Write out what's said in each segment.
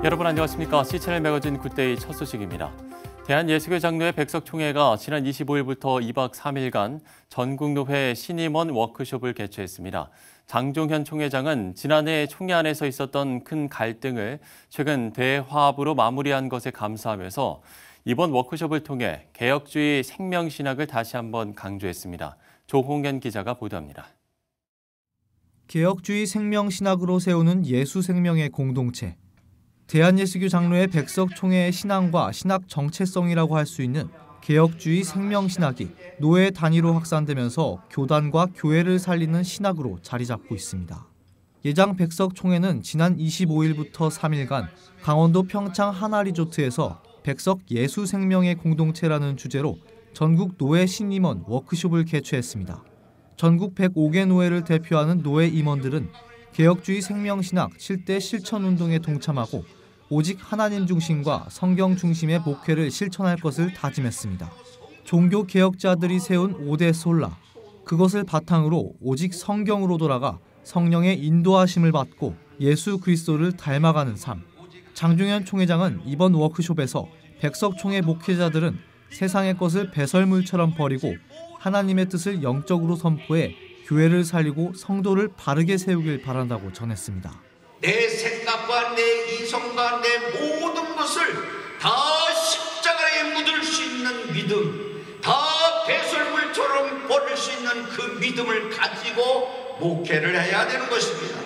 여러분 안녕하십니까? C채널 매거진 굿데이 첫 소식입니다. 대한예수교 장로회 백석총회가 지난 25일부터 2박 3일간 전국노회 신임원 워크숍을 개최했습니다. 장종현 총회장은 지난해 총회 안에서 있었던 큰 갈등을 최근 대화합으로 마무리한 것에 감사하면서 이번 워크숍을 통해 개혁주의 생명신학을 다시 한번 강조했습니다. 조홍현 기자가 보도합니다. 개혁주의 생명신학으로 세우는 예수생명의 공동체. 대한예수교 장로회 백석총회의 신앙과 신학 정체성이라고 할 수 있는 개혁주의 생명신학이 노회 단위로 확산되면서 교단과 교회를 살리는 신학으로 자리 잡고 있습니다. 예장 백석총회는 지난 25일부터 3일간 강원도 평창 하나리조트에서 백석 예수생명의 공동체라는 주제로 전국 노회 신임원 워크숍을 개최했습니다. 전국 105개 노회를 대표하는 노회 임원들은 개혁주의 생명신학 7대 실천운동에 동참하고 오직 하나님 중심과 성경 중심의 목회를 실천할 것을 다짐했습니다. 종교개혁자들이 세운 5대 솔라, 그것을 바탕으로 오직 성경으로 돌아가 성령의 인도하심을 받고 예수 그리스도를 닮아가는 삶. 장종현 총회장은 이번 워크숍에서 백석총회 목회자들은 세상의 것을 배설물처럼 버리고 하나님의 뜻을 영적으로 선포해 교회를 살리고 성도를 바르게 세우길 바란다고 전했습니다. 내 생각과 내 이성과 내 모든 것을 다 십자가에 묻을 수 있는 믿음, 다 배설물처럼 버릴 수 있는 그 믿음을 가지고 목회를 해야 되는 것입니다.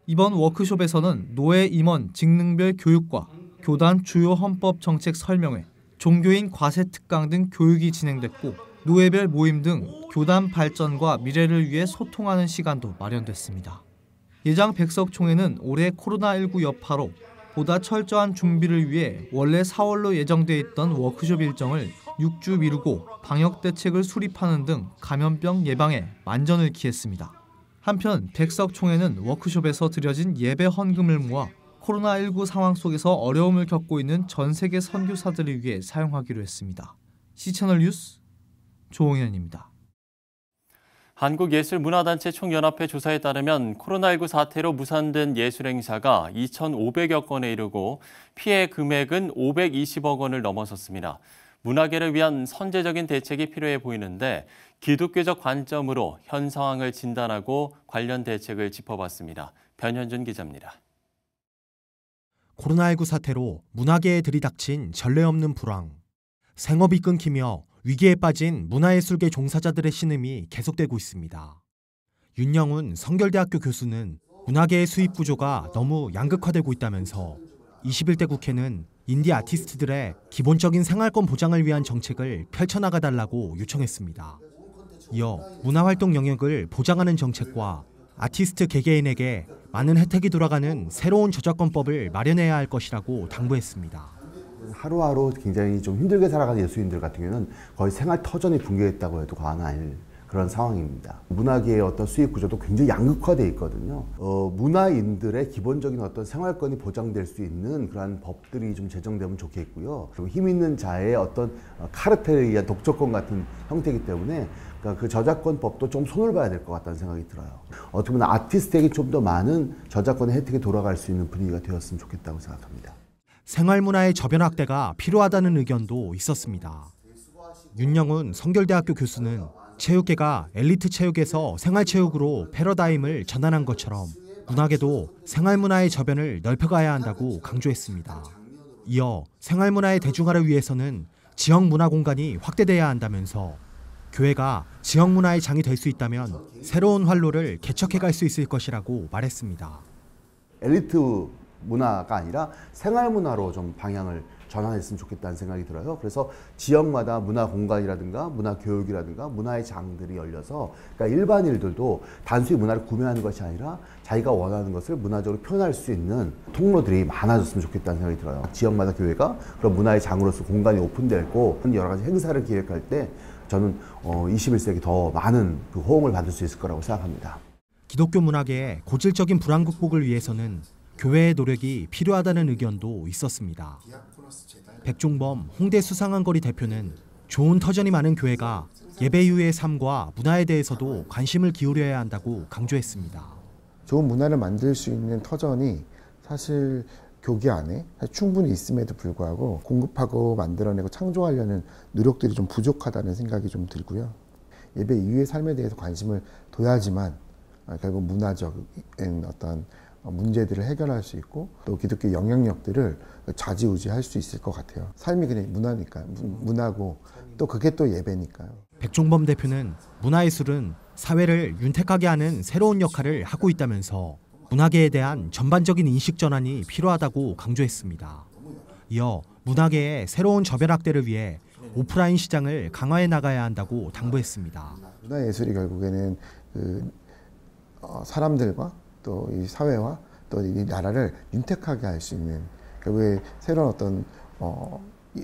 이번 워크숍에서는 노회 임원 직능별 교육과 교단 주요 헌법 정책 설명회, 종교인 과세 특강 등 교육이 진행됐고 노회별 모임 등 교단 발전과 미래를 위해 소통하는 시간도 마련됐습니다. 예장 백석총회는 올해 코로나19 여파로 보다 철저한 준비를 위해 원래 4월로 예정돼 있던 워크숍 일정을 6주 미루고 방역 대책을 수립하는 등 감염병 예방에 만전을 기했습니다. 한편 백석총회는 워크숍에서 드려진 예배 헌금을 모아 코로나19 상황 속에서 어려움을 겪고 있는 전 세계 선교사들을 위해 사용하기로 했습니다. C채널 뉴스 조홍현입니다. 한국예술문화단체 총연합회 조사에 따르면 코로나19 사태로 무산된 예술행사가 2,500여 건에 이르고 피해 금액은 520억 원을 넘어섰습니다. 문화계를 위한 선제적인 대책이 필요해 보이는데 기독교적 관점으로 현 상황을 진단하고 관련 대책을 짚어봤습니다. 변현준 기자입니다. 코로나19 사태로 문화계에 들이닥친 전례 없는 불황. 생업이 끊기며 위기에 빠진 문화예술계 종사자들의 신음이 계속되고 있습니다. 윤영훈 성결대학교 교수는 문화계의 수입 구조가 너무 양극화되고 있다면서 21대 국회는 인디 아티스트들의 기본적인 생활권 보장을 위한 정책을 펼쳐나가달라고 요청했습니다. 이어 문화활동 영역을 보장하는 정책과 아티스트 개개인에게 많은 혜택이 돌아가는 새로운 저작권법을 마련해야 할 것이라고 당부했습니다. 하루하루 굉장히 좀 힘들게 살아가는 예술인들 같은 경우는 거의 생활 터전이 붕괴했다고 해도 과언이 아닐 그런 상황입니다. 문화계의 어떤 수익 구조도 굉장히 양극화되어 있거든요. 문화인들의 기본적인 어떤 생활권이 보장될 수 있는 그러한 법들이 좀 제정되면 좋겠고요. 그리고 힘 있는 자의 어떤 카르텔에 의한 독점권 같은 형태이기 때문에 그러니까 그 저작권법도 좀 손을 봐야 될 것 같다는 생각이 들어요. 어떻게 보면 아티스트에게 좀 더 많은 저작권의 혜택이 돌아갈 수 있는 분위기가 되었으면 좋겠다고 생각합니다. 생활문화의 저변 확대가 필요하다는 의견도 있었습니다. 윤영훈 성결대학교 교수는 체육계가 엘리트 체육에서 생활체육으로 패러다임을 전환한 것처럼 문화계도 생활문화의 저변을 넓혀가야 한다고 강조했습니다. 이어 생활문화의 대중화를 위해서는 지역문화 공간이 확대돼야 한다면서 교회가 지역문화의 장이 될 수 있다면 새로운 활로를 개척해갈 수 있을 것이라고 말했습니다. 엘리트 문화가 아니라 생활문화로 좀 방향을 전환했으면 좋겠다는 생각이 들어요. 그래서 지역마다 문화 공간이라든가 문화 교육이라든가 문화의 장들이 열려서 그러니까 일반인들도 단순히 문화를 구매하는 것이 아니라 자기가 원하는 것을 문화적으로 표현할 수 있는 통로들이 많아졌으면 좋겠다는 생각이 들어요. 지역마다 교회가 그런 문화의 장으로서 공간이 오픈되고 여러 가지 행사를 기획할 때 저는 21세기 더 많은 그 호응을 받을 수 있을 거라고 생각합니다. 기독교 문화계의 고질적인 불안 극복을 위해서는 교회의 노력이 필요하다는 의견도 있었습니다. 백종범 홍대 수상한거리 대표는 좋은 터전이 많은 교회가 예배 이후의 삶과 문화에 대해서도 관심을 기울여야 한다고 강조했습니다. 좋은 문화를 만들 수 있는 터전이 사실 교계 안에 충분히 있음에도 불구하고 공급하고 만들어내고 창조하려는 노력들이 좀 부족하다는 생각이 좀 들고요. 예배 이후의 삶에 대해서 관심을 둬야지만 결국 문화적인 어떤 문제들을 해결할 수 있고 또 기독교 영향력들을 좌지우지할 수 있을 것 같아요. 삶이 그냥 문화니까요. 문화고 또 그게 또 예배니까요. 백종범 대표는 문화예술은 사회를 윤택하게 하는 새로운 역할을 하고 있다면서 문화계에 대한 전반적인 인식 전환이 필요하다고 강조했습니다. 이어 문화계의 새로운 저변확대를 위해 오프라인 시장을 강화해 나가야 한다고 당부했습니다. 문화예술이 결국에는 사람들과 또 이 사회와 또 이 나라를 윤택하게 할 수 있는 결국에 새로운 어떤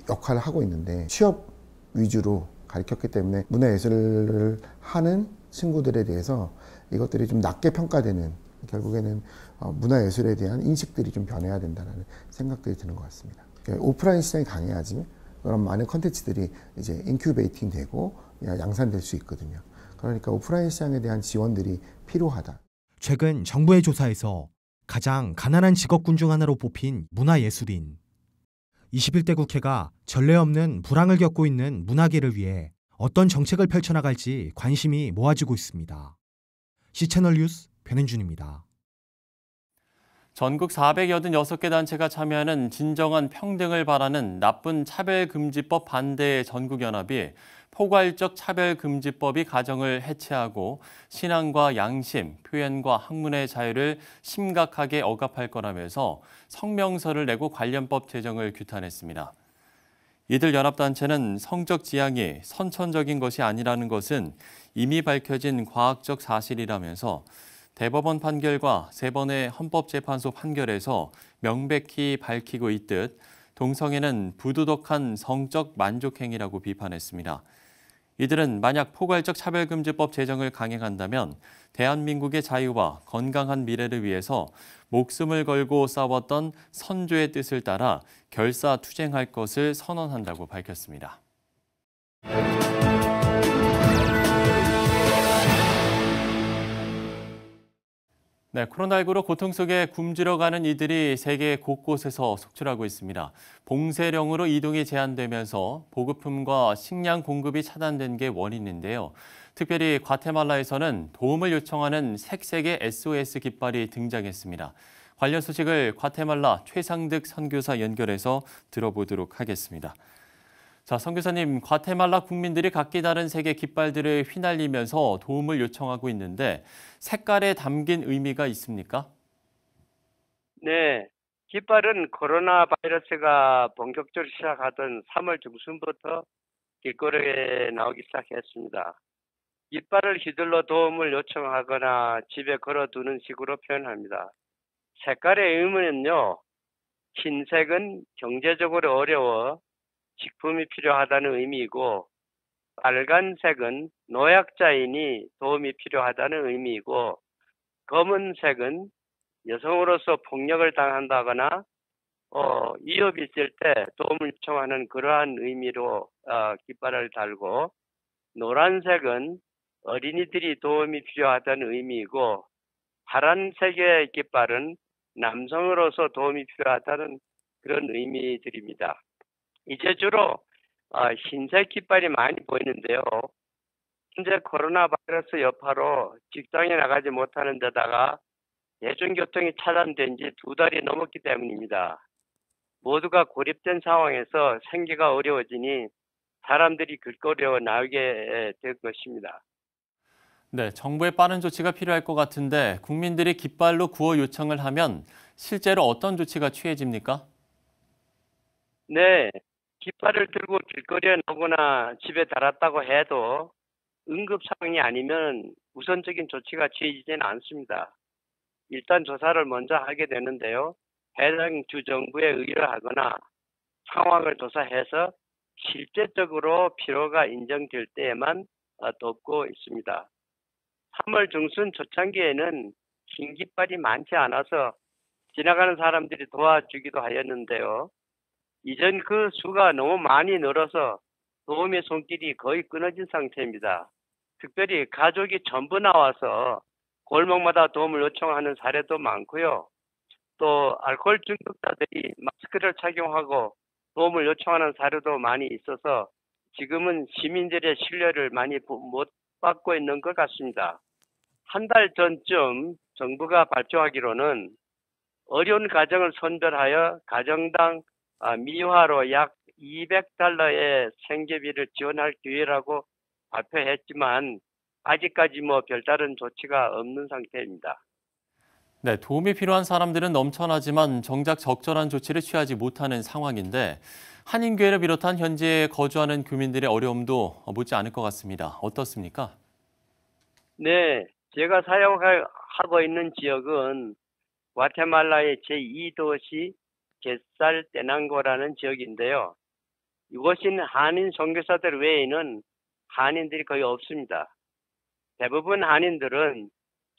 역할을 하고 있는데 취업 위주로 가르쳤기 때문에 문화예술을 하는 친구들에 대해서 이것들이 좀 낮게 평가되는 결국에는 문화예술에 대한 인식들이 좀 변해야 된다는 생각들이 드는 것 같습니다. 오프라인 시장이 강해야지 그런 많은 컨텐츠들이 이제 인큐베이팅 되고 양산될 수 있거든요. 그러니까 오프라인 시장에 대한 지원들이 필요하다. 최근 정부의 조사에서 가장 가난한 직업군 중 하나로 뽑힌 문화예술인. 21대 국회가 전례 없는 불황을 겪고 있는 문화계를 위해 어떤 정책을 펼쳐나갈지 관심이 모아지고 있습니다. C채널 뉴스 변현준입니다. 전국 486개 단체가 참여하는 진정한 평등을 바라는 나쁜 차별금지법 반대 전국연합이 포괄적 차별금지법이 가정을 해체하고 신앙과 양심, 표현과 학문의 자유를 심각하게 억압할 거라면서 성명서를 내고 관련법 제정을 규탄했습니다. 이들 연합단체는 성적 지향이 선천적인 것이 아니라는 것은 이미 밝혀진 과학적 사실이라면서 대법원 판결과 3번의 헌법재판소 판결에서 명백히 밝히고 있듯 동성애는 부도덕한 성적 만족행위라고 비판했습니다. 이들은 만약 포괄적 차별금지법 제정을 강행한다면 대한민국의 자유와 건강한 미래를 위해서 목숨을 걸고 싸웠던 선조의 뜻을 따라 결사투쟁할 것을 선언한다고 밝혔습니다. 네, 코로나19로 고통 속에 굶주려가는 이들이 세계 곳곳에서 속출하고 있습니다. 봉쇄령으로 이동이 제한되면서 보급품과 식량 공급이 차단된 게 원인인데요. 특별히 과테말라에서는 도움을 요청하는 색색의 SOS 깃발이 등장했습니다. 관련 소식을 과테말라 최상득 선교사 연결해서 들어보도록 하겠습니다. 자, 선교사님, 과테말라 국민들이 각기 다른 색의 깃발들을 휘날리면서 도움을 요청하고 있는데 색깔에 담긴 의미가 있습니까? 네, 깃발은 코로나 바이러스가 본격적으로 시작하던 3월 중순부터 길거리에 나오기 시작했습니다. 깃발을 휘둘러 도움을 요청하거나 집에 걸어두는 식으로 표현합니다. 색깔의 의미는요, 흰색은 경제적으로 어려워 식품이 필요하다는 의미이고, 빨간색은 노약자이니 도움이 필요하다는 의미이고, 검은색은 여성으로서 폭력을 당한다거나 위협이 있을 때 도움을 요청하는 그러한 의미로 깃발을 달고, 노란색은 어린이들이 도움이 필요하다는 의미이고, 파란색의 깃발은 남성으로서 도움이 필요하다는 그런 의미들입니다. 이제 주로 흰색 깃발이 많이 보이는데요. 현재 코로나 바이러스 여파로 직장에 나가지 못하는 데다가 대중교통이 차단된 지 2달이 넘었기 때문입니다. 모두가 고립된 상황에서 생계가 어려워지니 사람들이 길거리에 나오게 될 것입니다. 네, 정부의 빠른 조치가 필요할 것 같은데 국민들이 깃발로 구호 요청을 하면 실제로 어떤 조치가 취해집니까? 네, 깃발을 들고 길거리에 나오거나 집에 달았다고 해도 응급 상황이 아니면 우선적인 조치가 취해지지는 않습니다. 일단 조사를 먼저 하게 되는데요. 해당 주정부에 의뢰를 하거나 상황을 조사해서 실제적으로 필요가 인정될 때에만 돕고 있습니다. 3월 중순 초창기에는 흰 깃발이 많지 않아서 지나가는 사람들이 도와주기도 하였는데요. 이전 그 수가 너무 많이 늘어서 도움의 손길이 거의 끊어진 상태입니다. 특별히 가족이 전부 나와서 골목마다 도움을 요청하는 사례도 많고요. 또 알코올 중독자들이 마스크를 착용하고 도움을 요청하는 사례도 많이 있어서 지금은 시민들의 신뢰를 많이 못 받고 있는 것 같습니다. 한 달 전쯤 정부가 발표하기로는 어려운 가정을 선별하여 가정당 미화로 약 $200의 생계비를 지원할 기회라고 발표했지만 아직까지 별다른 조치가 없는 상태입니다. 네, 도움이 필요한 사람들은 넘쳐나지만 정작 적절한 조치를 취하지 못하는 상황인데 한인교회를 비롯한 현지에 거주하는 교민들의 어려움도 묻지 않을 것 같습니다. 어떻습니까? 네, 제가 사용하고 있는 지역은 과테말라의 제2도시 게살테낭고라는 지역인데요. 이곳은 한인 선교사들 외에는 한인들이 거의 없습니다. 대부분 한인들은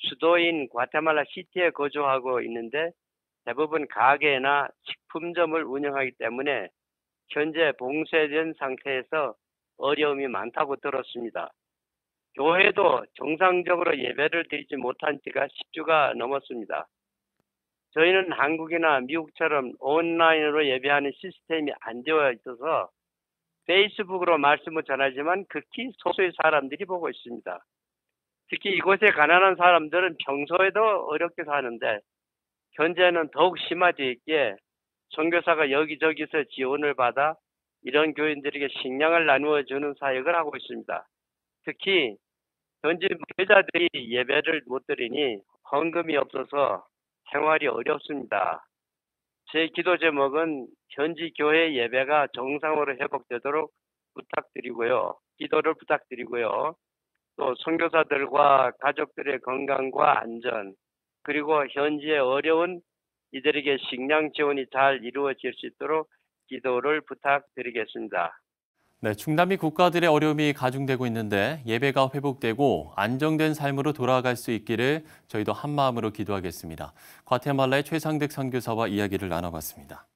수도인 과테말라 시티에 거주하고 있는데 대부분 가게나 식품점을 운영하기 때문에 현재 봉쇄된 상태에서 어려움이 많다고 들었습니다. 교회도 정상적으로 예배를 드리지 못한 지가 10주가 넘었습니다. 저희는 한국이나 미국처럼 온라인으로 예배하는 시스템이 안 되어 있어서 페이스북으로 말씀을 전하지만 극히 소수의 사람들이 보고 있습니다. 특히 이곳에 가난한 사람들은 평소에도 어렵게 사는데 현재는 더욱 심화되어 있기에 선교사가 여기저기서 지원을 받아 이런 교인들에게 식량을 나누어 주는 사역을 하고 있습니다. 특히 현지 목회자들이 예배를 못 드리니 헌금이 없어서 생활이 어렵습니다. 제 기도 제목은 현지 교회 예배가 정상으로 회복되도록 기도를 부탁드리고요. 또 선교사들과 가족들의 건강과 안전, 그리고 현지의 어려운 이들에게 식량 지원이 잘 이루어질 수 있도록 기도를 부탁드리겠습니다. 네, 중남미 국가들의 어려움이 가중되고 있는데 예배가 회복되고 안정된 삶으로 돌아갈 수 있기를 저희도 한마음으로 기도하겠습니다. 과테말라의 최상득 선교사와 이야기를 나눠봤습니다.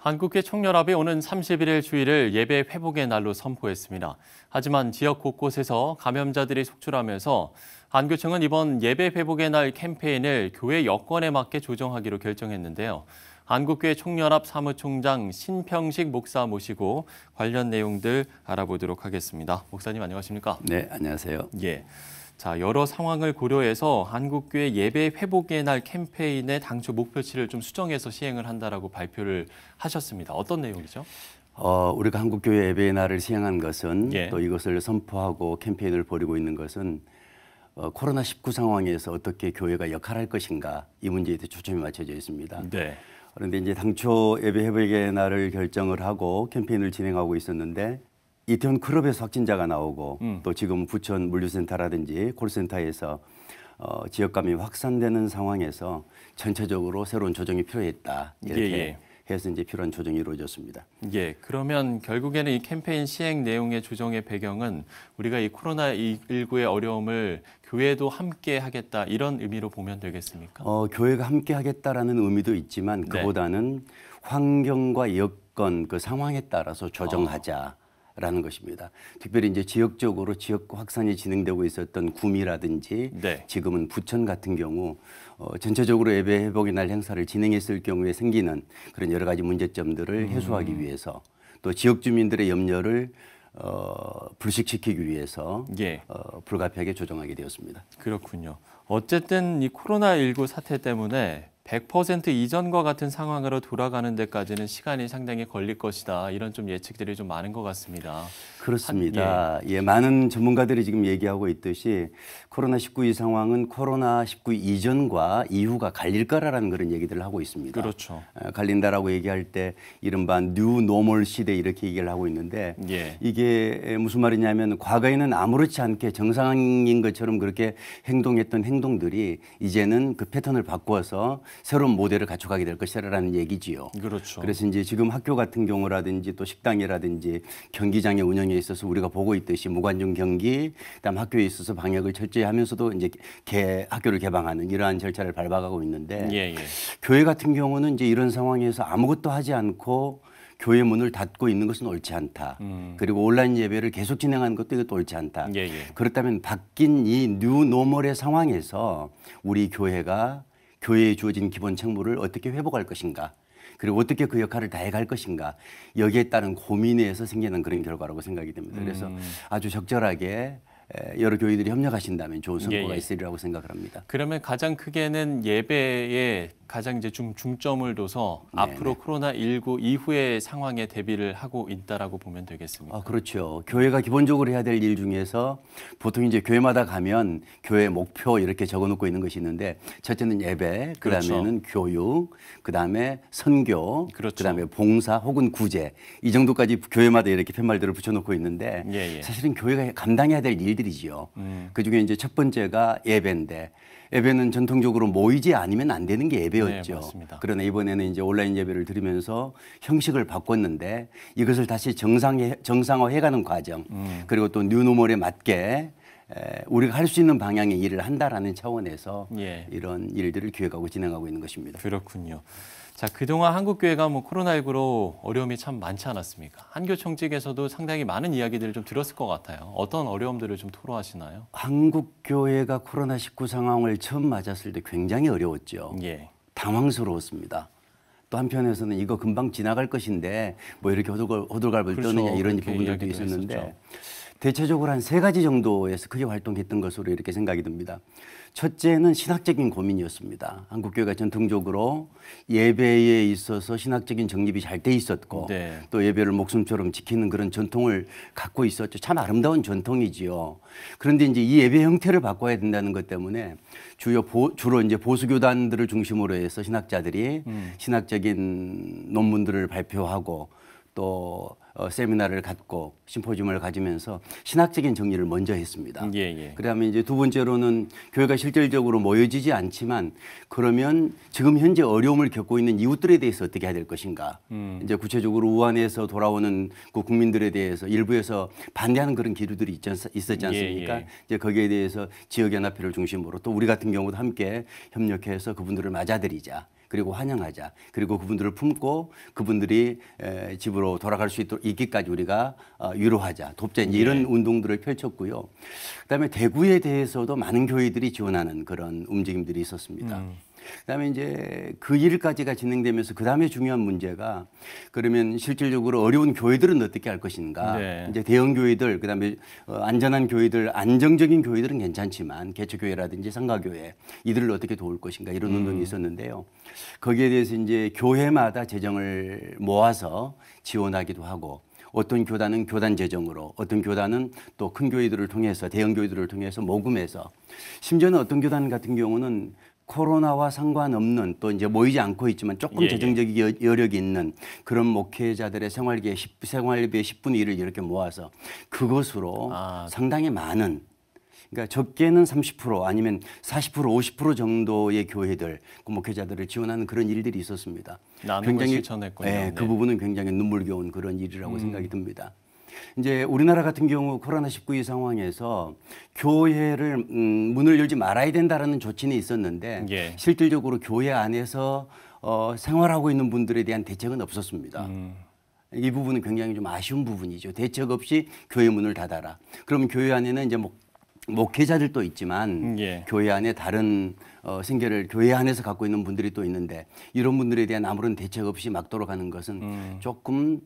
한국교회 총연합이 오는 31일 주일을 예배 회복의 날로 선포했습니다. 하지만 지역 곳곳에서 감염자들이 속출하면서 한교총은 이번 예배 회복의 날 캠페인을 교회 여건에 맞게 조정하기로 결정했는데요. 한국교회 총연합 사무총장 신평식 목사 모시고 관련 내용들 알아보도록 하겠습니다. 목사님 안녕하십니까? 네, 안녕하세요. 예. 자, 여러 상황을 고려해서 한국교회 예배 회복의 날 캠페인의 당초 목표치를 좀 수정해서 시행을 한다라고 발표를 하셨습니다. 어떤 내용이죠? 우리가 한국교회 예배의 날을 시행한 것은 예. 또 이것을 선포하고 캠페인을 벌이고 있는 것은 코로나19 상황에서 어떻게 교회가 역할할 것인가 이 문제에 대해 초점이 맞춰져 있습니다. 네. 그런데 이제 당초 예배 회복의 날을 결정을 하고 캠페인을 진행하고 있었는데 이태원 클럽에서 확진자가 나오고 또 지금 부천 물류센터라든지 콜센터에서 지역 감염이 확산되는 상황에서 전체적으로 새로운 조정이 필요했다. 이렇게 해서 이제 필요한 조정이 이루어졌습니다. 예, 그러면 결국에는 이 캠페인 시행 내용의 조정의 배경은 우리가 이 코로나19의 어려움을 교회도 함께 하겠다 이런 의미로 보면 되겠습니까? 교회가 함께 하겠다라는 의미도 있지만 그보다는 환경과 여건 그 상황에 따라서 조정하자. 라는 것입니다. 특별히 이제 지역적으로 지역 확산이 진행되고 있었던 구미라든지 지금은 부천 같은 경우 전체적으로 예배 회복의 날 행사를 진행했을 경우에 생기는 그런 여러 가지 문제점들을 해소하기 위해서 또 지역 주민들의 염려를 불식시키기 위해서 불가피하게 조정하게 되었습니다. 그렇군요. 어쨌든 이 코로나19 사태 때문에 100% 이전과 같은 상황으로 돌아가는 데까지는 시간이 상당히 걸릴 것이다. 이런 좀 예측들이 좀 많은 것 같습니다. 그렇습니다. 예, 많은 전문가들이 지금 얘기하고 있듯이 코로나19 이 상황은 코로나19 이전과 이후가 갈릴 거라는 그런 얘기들을 하고 있습니다. 그렇죠. 갈린다라고 얘기할 때 이른바 뉴 노멀 시대 이렇게 얘기를 하고 있는데 이게 무슨 말이냐면 과거에는 아무렇지 않게 정상인 것처럼 그렇게 행동했던 행동들이 이제는 그 패턴을 바꾸어서 새로운 모델을 갖춰가게 될 것이라는 얘기지요. 그렇죠. 그래서 이제 지금 학교 같은 경우라든지 또 식당이라든지 경기장의 운영에 있어서 우리가 보고 있듯이 무관중 경기, 그다음 학교에 있어서 방역을 철저히 하면서도 이제 학교를 개방하는 이러한 절차를 밟아가고 있는데 교회 같은 경우는 이제 이런 상황에서 아무것도 하지 않고 교회 문을 닫고 있는 것은 옳지 않다. 그리고 온라인 예배를 계속 진행하는 것도 이것도 옳지 않다. 예, 예. 그렇다면 바뀐 이 뉴노멀의 상황에서 우리 교회가 교회에 주어진 기본 책무를 어떻게 회복할 것인가. 그리고 어떻게 그 역할을 다해갈 것인가. 여기에 따른 고민에서 생기는 그런 결과라고 생각이 됩니다. 그래서 아주 적절하게 여러 교회들이 협력하신다면 좋은 성과가 예, 예. 있으리라고 생각을 합니다. 그러면 가장 크게는 예배에 가장 이제 중점을 둬서 네네. 앞으로 코로나19 이후의 상황에 대비를 하고 있다라고 보면 되겠습니다. 그렇죠. 교회가 기본적으로 해야 될 일 중에서 보통 이제 교회마다 가면 교회 목표 이렇게 적어놓고 있는 것이 있는데 첫째는 예배, 그다음에는 교육, 그다음에 선교, 그렇죠. 그다음에 봉사 혹은 구제 이 정도까지 교회마다 이렇게 팻말들을 붙여놓고 있는데 예, 예. 사실은 교회가 감당해야 될 일들이지요. 그중에 이제 첫 번째가 예배인데. 예배는 전통적으로 모이지 않으면 안 되는 게 예배였죠. 네, 맞습니다. 그러나 이번에는 이제 온라인 예배를 드리면서 형식을 바꿨는데 이것을 다시 정상화해가는 과정 그리고 또 뉴노멀에 맞게 우리가 할 수 있는 방향의 일을 한다라는 차원에서 예. 이런 일들을 기획하고 진행하고 있는 것입니다. 그렇군요. 자, 그동안 한국교회가 코로나19로 어려움이 참 많지 않았습니까? 한교총 측에서도 상당히 많은 이야기들을 좀 들었을 것 같아요. 어떤 어려움들을 좀 토로하시나요? 한국교회가 코로나19 상황을 처음 맞았을 때 굉장히 어려웠죠. 예. 당황스러웠습니다. 또 한편에서는 이거 금방 지나갈 것인데 뭐 이렇게 호들갑을 그렇죠. 떠느냐 이런 그렇게 부분들도 이야기도 있었는데 했었죠. 대체적으로 한 3가지 정도에서 크게 활동했던 것으로 이렇게 생각이 듭니다. 첫째는 신학적인 고민이었습니다. 한국교회가 전통적으로 예배에 있어서 신학적인 정립이 잘 돼 있었고 네. 또 예배를 목숨처럼 지키는 그런 전통을 갖고 있었죠. 참 아름다운 전통이지요. 그런데 이제 이 예배 형태를 바꿔야 된다는 것 때문에 주로 이제 보수교단들을 중심으로 해서 신학자들이 신학적인 논문들을 발표하고 또 세미나를 갖고 심포지움을 가지면서 신학적인 정리를 먼저 했습니다. 예, 예. 그다음에 이제 두 번째로는 교회가 실질적으로 모여지지 않지만 그러면 지금 현재 어려움을 겪고 있는 이웃들에 대해서 어떻게 해야 될 것인가. 이제 구체적으로 우한에서 돌아오는 그 국민들에 대해서 일부에서 반대하는 그런 기류들이 있었지 않습니까? 예, 예. 이제 거기에 대해서 지역연합회를 중심으로 또 우리 같은 경우도 함께 협력해서 그분들을 맞아들이자. 그리고 환영하자. 그리고 그분들을 품고 그분들이 집으로 돌아갈 수 있기까지 우리가 위로하자. 돕자. 이제 이런 운동들을 펼쳤고요. 그다음에 대구에 대해서도 많은 교회들이 지원하는 그런 움직임들이 있었습니다. 그다음에 이제 그 일까지가 진행되면서 그다음에 중요한 문제가 그러면 실질적으로 어려운 교회들은 어떻게 할 것인가. 네. 이제 대형 교회들 그다음에 안전한 교회들 안정적인 교회들은 괜찮지만 개척교회라든지 상가교회 이들을 어떻게 도울 것인가 이런 운동이 있었는데요. 거기에 대해서 이제 교회마다 재정을 모아서 지원하기도 하고 어떤 교단은 교단 재정으로 어떤 교단은 또 큰 교회들을 통해서 대형 교회들을 통해서 모금해서 심지어는 어떤 교단 같은 경우는 코로나와 상관없는 또 이제 모이지 않고 있지만 조금 재정적인 여력이 있는 그런 목회자들의 생활비의 10분의 1을 이렇게 모아서 그것으로 상당히 많은 그러니까 적게는 30% 아니면 40% 50% 정도의 교회들 그 목회자들을 지원하는 그런 일들이 있었습니다. 나눔을 실천했군요. 네, 그 부분은 굉장히 눈물겨운 그런 일이라고 생각이 듭니다. 이제 우리나라 같은 경우 코로나19 상황에서 교회를 문을 열지 말아야 된다라는 조치는 있었는데 예. 실질적으로 교회 안에서 생활하고 있는 분들에 대한 대책은 없었습니다. 이 부분은 굉장히 좀 아쉬운 부분이죠. 대책 없이 교회 문을 닫아라. 그러면 교회 안에는 이제 목회자들도 있지만 예. 교회 안에 다른 생계를 교회 안에서 갖고 있는 분들이 또 있는데 이런 분들에 대한 아무런 대책 없이 막 돌아가는 것은 조금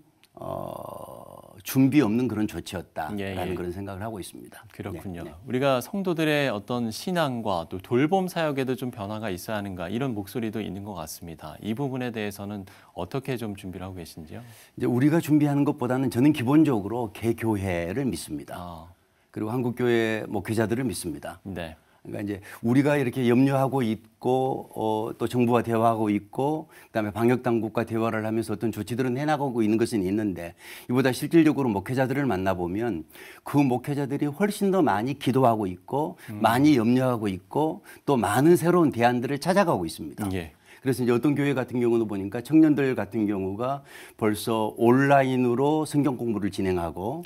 준비 없는 그런 조치였다라는 그런 생각을 하고 있습니다. 그렇군요. 네. 우리가 성도들의 어떤 신앙과 또 돌봄 사역에도 좀 변화가 있어야 하는가 이런 목소리도 있는 것 같습니다. 이 부분에 대해서는 어떻게 좀 준비를 하고 계신지요? 이제 우리가 준비하는 것보다는 저는 기본적으로 개교회를 믿습니다. 그리고 한국교회 목회자들을 믿습니다. 네. 그러니까 이제 우리가 이렇게 염려하고 있고 또 정부와 대화하고 있고 그다음에 방역 당국과 대화를 하면서 어떤 조치들은 해나가고 있는 것은 있는데 이보다 실질적으로 목회자들을 만나보면 그 목회자들이 훨씬 더 많이 기도하고 있고 많이 염려하고 있고 또 많은 새로운 대안들을 찾아가고 있습니다. 예. 그래서 이제 어떤 교회 같은 경우는 보니까 청년들 같은 경우가 벌써 온라인으로 성경 공부를 진행하고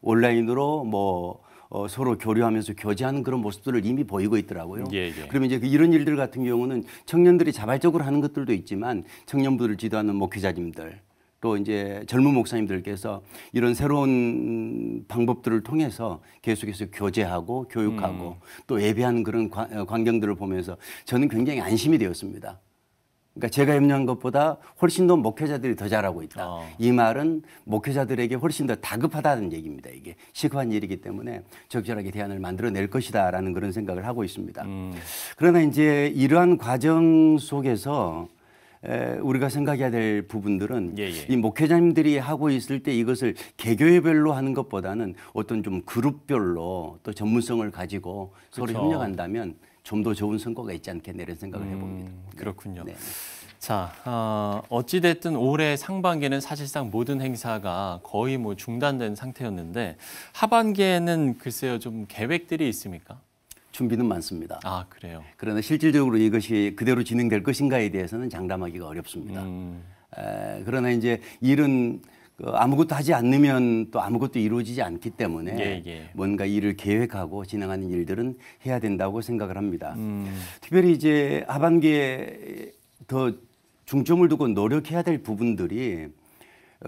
온라인으로 서로 교류하면서 교제하는 그런 모습들을 이미 보이고 있더라고요. 그러면 이제 이런 일들 같은 경우는 청년들이 자발적으로 하는 것들도 있지만 청년부를 지도하는 목회자님들 또 이제 젊은 목사님들께서 이런 새로운 방법들을 통해서 계속해서 교제하고 교육하고 또 예배하는 그런 광경들을 보면서 저는 굉장히 안심이 되었습니다. 그러니까 제가 염려한 것보다 훨씬 더 목회자들이 더 잘하고 있다. 이 말은 목회자들에게 훨씬 더 다급하다는 얘기입니다. 이게 시급한 일이기 때문에 적절하게 대안을 만들어낼 것이다라는 그런 생각을 하고 있습니다. 그러나 이제 이러한 과정 속에서 우리가 생각해야 될 부분들은 이 목회자님들이 하고 있을 때 이것을 개교회별로 하는 것보다는 어떤 좀 그룹별로 또 전문성을 가지고 서로 협력한다면 좀 더 좋은 성과가 있지 않겠나 이런 생각을 해봅니다. 그렇군요. 네. 자, 어찌됐든 올해 상반기에는 사실상 모든 행사가 거의 뭐 중단된 상태였는데 하반기에는 글쎄요 좀 계획들이 있습니까? 준비는 많습니다. 아, 그래요? 그러나 실질적으로 이것이 그대로 진행될 것인가에 대해서는 장담하기가 어렵습니다. 그러나 이제 일은 아무것도 하지 않으면 또 아무것도 이루어지지 않기 때문에 뭔가 일을 계획하고 진행하는 일들은 해야 된다고 생각을 합니다. 특별히 이제 하반기에 더 중점을 두고 노력해야 될 부분들이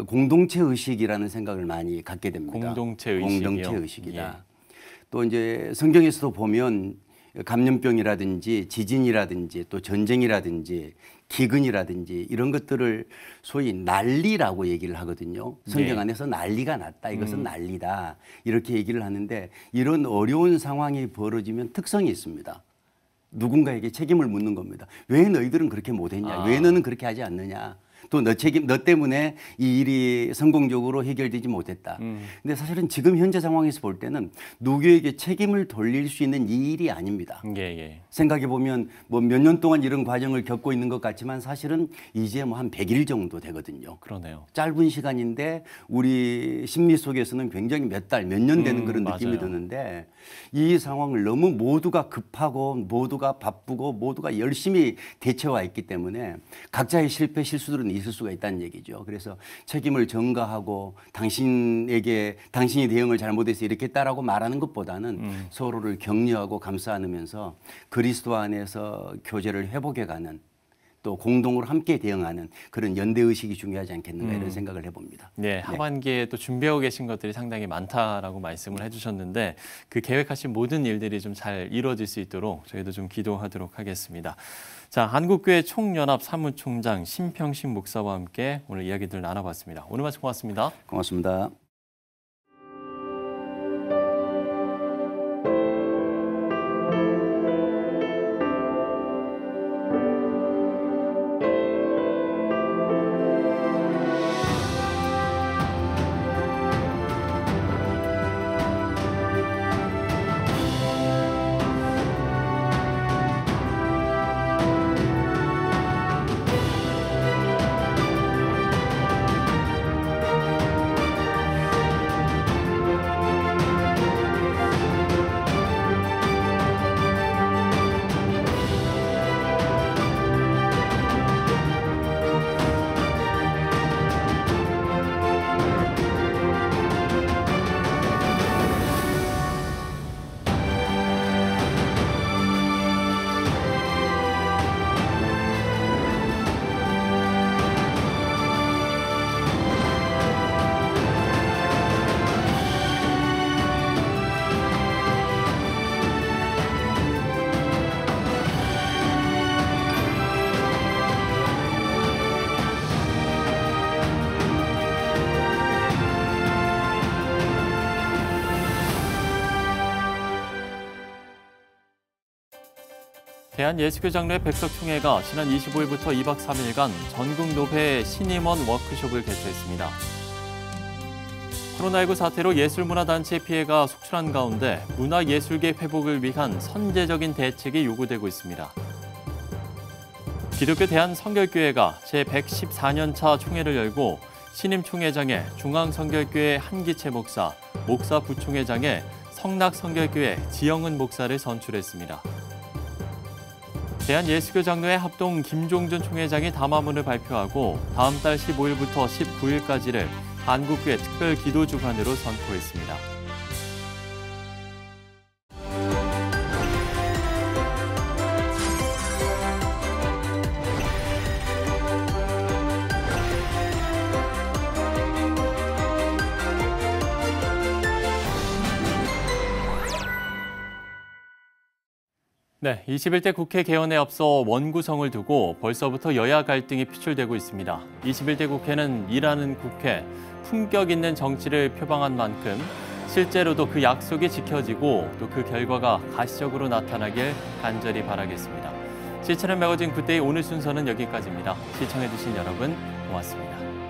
공동체 의식이라는 생각을 많이 갖게 됩니다. 공동체 의식이요? 공동체 의식이다. 또 이제 성경에서도 보면 감염병이라든지 지진이라든지 또 전쟁이라든지 기근이라든지 이런 것들을 소위 난리라고 얘기를 하거든요. 성경 안에서 난리가 났다. 이것은 난리다. 이렇게 얘기를 하는데 이런 어려운 상황이 벌어지면 특성이 있습니다. 누군가에게 책임을 묻는 겁니다. 왜 너희들은 그렇게 못했냐? 왜 너는 그렇게 하지 않느냐? 또 너 때문에 이 일이 성공적으로 해결되지 못했다. 근데 사실은 지금 현재 상황에서 볼 때는 누구에게 책임을 돌릴 수 있는 이 일이 아닙니다. 생각해 보면 뭐 몇 년 동안 이런 과정을 겪고 있는 것 같지만 사실은 이제 뭐 한 100일 정도 되거든요. 그러네요. 짧은 시간인데 우리 심리 속에서는 굉장히 몇 달, 몇 년 되는 그런 느낌이 드는데 이 상황을 너무 모두가 급하고 모두가 바쁘고 모두가 열심히 대처해 있기 때문에 각자의 실패, 실수들은 있을 수가 있다는 얘기죠. 그래서 책임을 전가하고 당신이 대응을 잘못해서 이렇게 했다라고 말하는 것보다는 서로를 격려하고 감싸 안으면서 그리스도 안에서 교제를 회복해가는 또 공동으로 함께 대응하는 그런 연대의식이 중요하지 않겠는가 이런 생각을 해봅니다. 네, 하반기에 또 준비하고 계신 것들이 상당히 많다라고 말씀을 해주셨는데 그 계획하신 모든 일들이 좀 잘 이루어질 수 있도록 저희도 좀 기도하도록 하겠습니다. 자, 한국교회 총연합 사무총장 심평식 목사와 함께 오늘 이야기들 나눠봤습니다. 오늘 말씀 고맙습니다. 고맙습니다. 대한예수교 장로회 백석총회가 지난 25일부터 2박 3일간 전국 노회 신임원 워크숍을 개최했습니다. 코로나19 사태로 예술문화단체의 피해가 속출한 가운데 문화예술계 회복을 위한 선제적인 대책이 요구되고 있습니다. 기독교 대한성결교회가 제114년차 총회를 열고 신임 총회장에 중앙성결교회 한기채 목사, 목사 부총회장에 성락성결교회 지영은 목사를 선출했습니다. 대한예수교 장로회 합동 김종준 총회장이 담화문을 발표하고 다음 달 15일부터 19일까지를 한국교회 특별기도주간으로 선포했습니다. 네, 21대 국회 개원에 앞서 원구성을 두고 벌써부터 여야 갈등이 표출되고 있습니다. 21대 국회는 일하는 국회, 품격 있는 정치를 표방한 만큼 실제로도 그 약속이 지켜지고 또 그 결과가 가시적으로 나타나길 간절히 바라겠습니다. 시청의 매거진 굿데이 오늘 순서는 여기까지입니다. 시청해주신 여러분 고맙습니다.